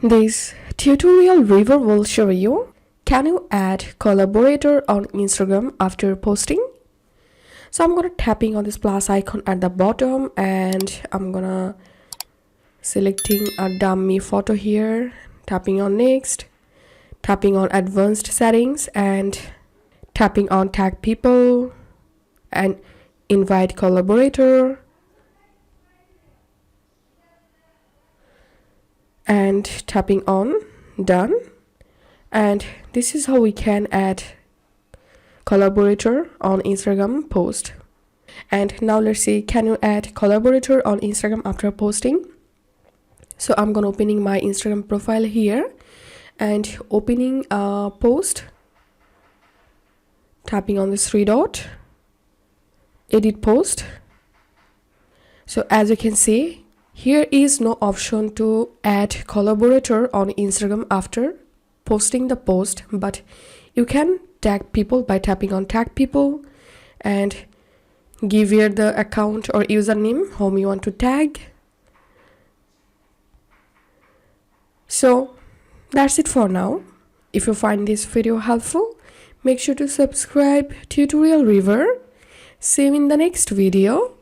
This tutorial review will show you, can you add collaborator on Instagram after posting? So I'm gonna tapping on this plus icon at the bottom and I'm gonna selecting a dummy photo here, tapping on next, tapping on advanced settings and tapping on tag people and invite collaborator and tapping on done. And this is how we can add collaborator on Instagram post. And now let's see, can you add collaborator on Instagram after posting? So I'm gonna opening my Instagram profile here and opening a post, tapping on this three dot, edit post. So as you can see, here is no option to add collaborator on Instagram after posting the post, but you can tag people by tapping on tag people and give here the account or username whom you want to tag. So that's it for now. If you find this video helpful, make sure to subscribe tutorial reviewer. See you in the next video.